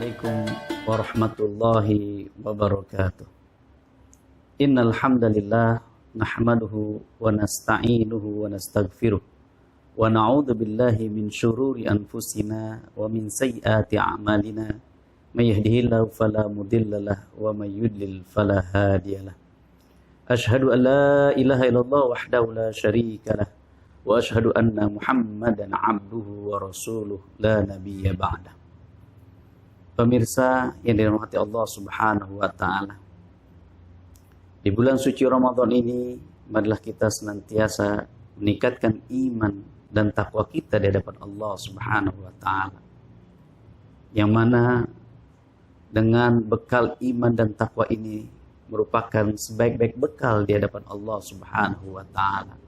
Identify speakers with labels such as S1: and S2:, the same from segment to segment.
S1: Assalamualaikum warahmatullahi wabarakatuh. Innal hamdalillah nahmaduhu wa nasta'inuhu wa nastaghfiruh wa na'udzu billahi min syururi anfusina wa min sayyiati a'malina. May yahdihillahu fala mudhillalah wa may yudlil fala hadiyalah. Asyhadu an la ilaha illallah wahdahu la syarikalah wa asyhadu anna Muhammadan abduhu wa rasuluh la nabiyya ba'dah. Pemirsa yang dirahmati Allah Subhanahu wa taala. Di bulan suci Ramadan ini, marilah kita senantiasa meningkatkan iman dan takwa kita di hadapan Allah Subhanahu wa taala. Yang mana dengan bekal iman dan takwa ini merupakan sebaik-baik bekal di hadapan Allah Subhanahu wa taala.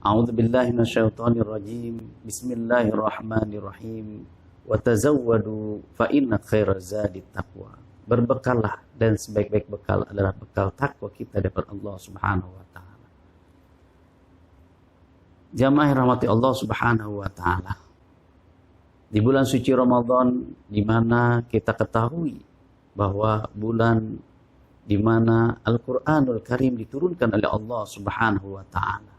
S1: A'udzubillahi minasyaitonirrajim. Bismillahirrahmanirrahim. Wa tazawwadu fa inna khairaz zadi taqwa. Berbekallah dan sebaik-baik bekal adalah bekal takwa kita dari Allah Subhanahu wa taala. Jamaah rahmati Allah Subhanahu wa taala. Di bulan suci Ramadan di mana kita ketahui bahwa bulan di mana Al-Qur'anul Karim diturunkan oleh Allah Subhanahu wa taala.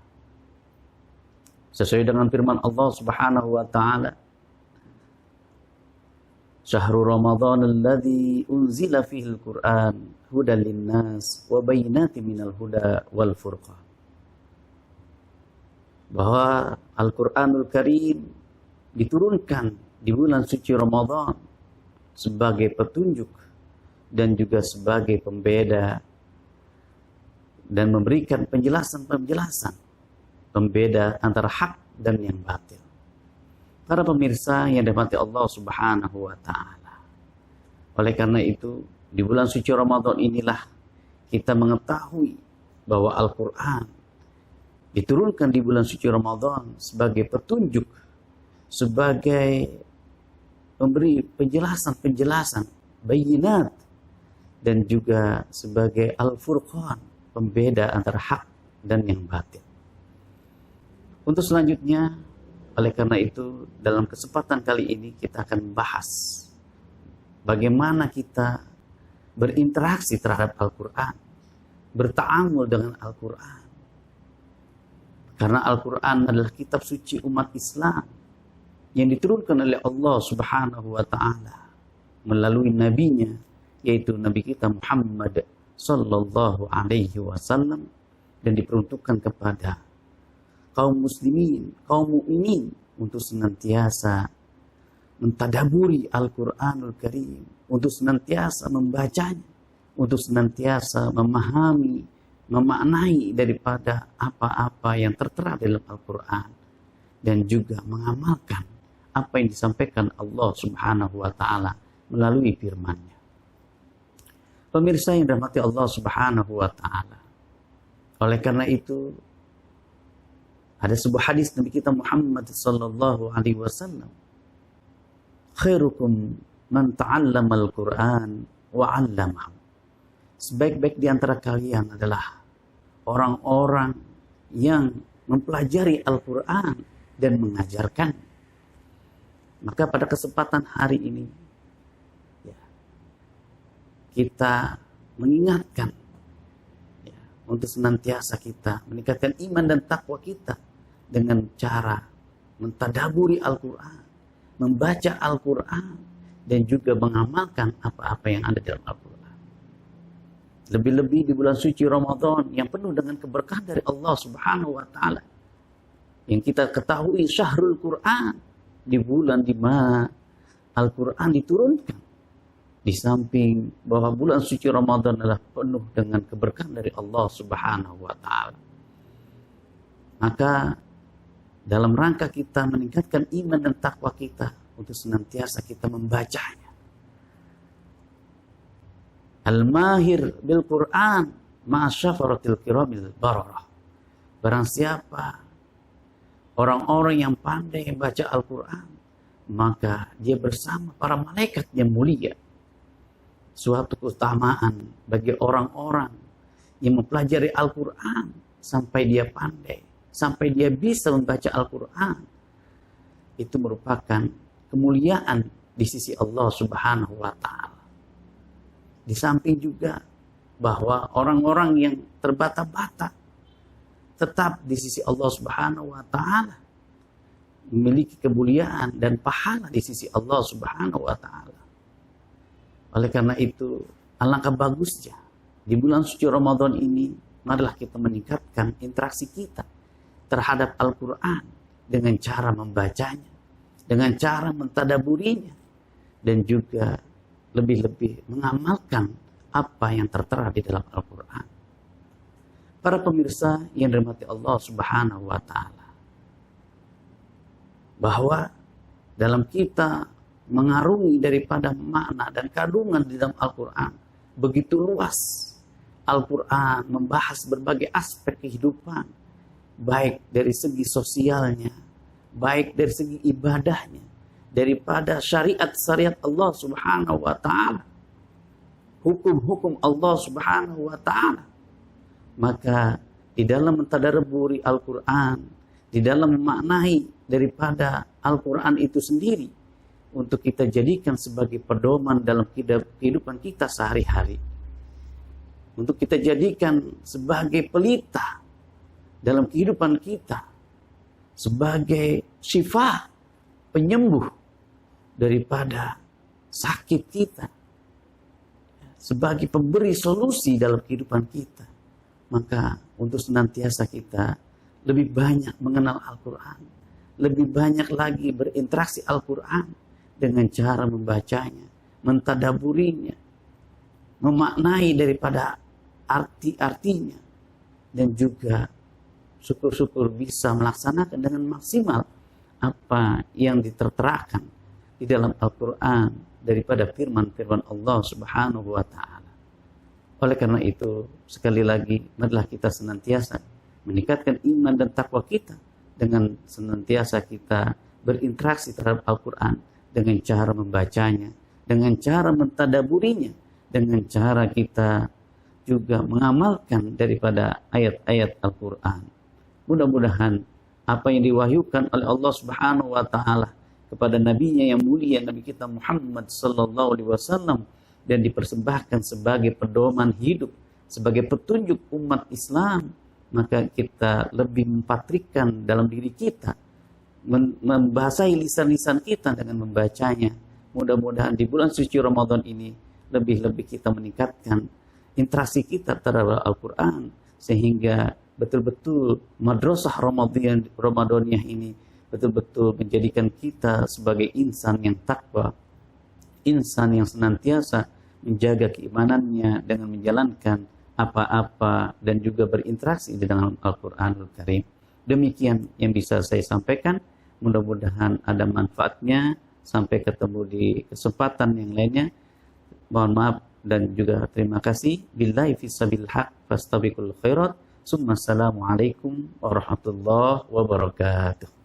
S1: Sesuai dengan firman Allah Subhanahu wa taala, Syahrul Ramadan alladzi unzila fihil Qur'an hudan linnas wa bayyinatin minal huda wal furqan. Bahwa Al-Qur'anul Karim diturunkan di bulan suci Ramadan sebagai petunjuk dan juga sebagai pembeda dan memberikan penjelasan-penjelasan pembeda antara hak dan yang batil. Para pemirsa yang dirahmati Allah Subhanahu wa taala. Oleh karena itu, di bulan suci Ramadan inilah kita mengetahui bahwa Al-Qur'an diturunkan di bulan suci Ramadan sebagai petunjuk, sebagai memberi penjelasan-penjelasan, bayinat, dan juga sebagai Al-Furqan, pembeda antara hak dan yang batil. Untuk selanjutnya, oleh karena itu, dalam kesempatan kali ini kita akan membahas bagaimana kita berinteraksi terhadap Al-Quran, berta'amul dengan Al-Quran. Karena Al-Quran adalah kitab suci umat Islam yang diturunkan oleh Allah Subhanahu wa ta'ala melalui nabinya, yaitu Nabi kita Muhammad sallallahu alaihi wasallam, dan diperuntukkan kepada kaum muslimin, kaum mukminin untuk senantiasa mentadaburi Al-Quranul Karim, untuk senantiasa membacanya, untuk senantiasa memahami, memaknai daripada apa-apa yang tertera dalam Al-Quran, dan juga mengamalkan apa yang disampaikan Allah Subhanahu wa taala melalui firman-Nya. Pemirsa yang dirahmati Allah Subhanahu wa taala. Oleh karena itu, ada sebuah hadis Nabi kita Muhammad sallallahu alaihi wasallam, khairukum man ta'allama al-Qur'an wa 'allamahu. Sebaik-baik di antara kalian adalah orang-orang yang mempelajari Al-Qur'an dan mengajarkan. Maka pada kesempatan hari ini kita mengingatkan untuk senantiasa kita meningkatkan iman dan takwa kita dengan cara mentadaburi Al-Quran, membaca Al-Quran, dan juga mengamalkan apa-apa yang ada dalam Al-Quran. Lebih-lebih di bulan suci Ramadan yang penuh dengan keberkahan dari Allah Subhanahu wa taala. Yang kita ketahui Syahrul Quran, di bulan di mana Al-Quran diturunkan. Di samping bahwa bulan suci Ramadan adalah penuh dengan keberkahan dari Allah Subhanahu wa taala. Maka dalam rangka kita meningkatkan iman dan takwa kita, untuk senantiasa kita membacanya. Al-mahir bil Quran ma'asyafaratil kiramil bararah. Barang siapa orang-orang yang pandai membaca Al-Quran, maka dia bersama para malaikat yang mulia. Suatu keutamaan bagi orang-orang yang mempelajari Al-Quran sampai dia pandai, sampai dia bisa membaca Al-Quran. Itu merupakan kemuliaan di sisi Allah Subhanahu wa Ta'ala. Di samping juga bahwa orang-orang yang terbata-bata tetap di sisi Allah Subhanahu wa Ta'ala memiliki kemuliaan dan pahala di sisi Allah Subhanahu wa Ta'ala. Oleh karena itu, alangkah bagusnya di bulan suci Ramadan ini, marilah kita meningkatkan interaksi kita terhadap Al-Quran dengan cara membacanya, dengan cara mentadaburinya, dan juga lebih-lebih mengamalkan apa yang tertera di dalam Al-Quran. Para pemirsa yang dirahmati Allah Subhanahu wa Ta'ala, bahwa dalam kita mengarungi daripada makna dan kandungan di dalam Al-Quran begitu luas. Al-Quran membahas berbagai aspek kehidupan, baik dari segi sosialnya, baik dari segi ibadahnya, daripada syariat-syariat Allah Subhanahu wa Ta'ala, hukum-hukum Allah Subhanahu wa Ta'ala. Maka di dalam mentadabburi Al-Quran, di dalam memaknai daripada Al-Quran itu sendiri, untuk kita jadikan sebagai pedoman dalam kehidupan kita sehari-hari, untuk kita jadikan sebagai pelita dalam kehidupan kita, sebagai syifa, penyembuh daripada sakit kita, sebagai pemberi solusi dalam kehidupan kita. Maka untuk senantiasa kita lebih banyak mengenal Al-Quran, lebih banyak lagi berinteraksi Al-Quran dengan cara membacanya, mentadaburinya, memaknai daripada arti-artinya, dan juga syukur-syukur bisa melaksanakan dengan maksimal apa yang diterterakan di dalam Al-Quran daripada firman-firman Allah Subhanahu wa Ta'ala. Oleh karena itu, sekali lagi, marilah kita senantiasa meningkatkan iman dan takwa kita dengan senantiasa kita berinteraksi terhadap Al-Quran dengan cara membacanya, dengan cara mentadaburinya, dengan cara kita juga mengamalkan daripada ayat-ayat Al-Quran. Mudah-mudahan apa yang diwahyukan oleh Allah Subhanahu wa Ta'ala kepada nabinya yang mulia, Nabi kita Muhammad sallallahu alaihi wasallam, dan dipersembahkan sebagai pedoman hidup, sebagai petunjuk umat Islam, maka kita lebih mempatrikan dalam diri kita, membasahi lisan-lisan kita dengan membacanya. Mudah-mudahan di bulan suci Ramadan ini lebih-lebih kita meningkatkan interaksi kita terhadap Al-Quran, sehingga betul-betul madrasah Ramadaniyah ini betul-betul menjadikan kita sebagai insan yang takwa, insan yang senantiasa menjaga keimanannya dengan menjalankan apa-apa dan juga berinteraksi dengan Al-Quranul Karim. Demikian yang bisa saya sampaikan. Mudah-mudahan ada manfaatnya. Sampai ketemu di kesempatan yang lainnya. Mohon maaf dan juga terima kasih. Billahi fissabil haq fastabiqul khairat. Assalamualaikum warahmatullahi wabarakatuh.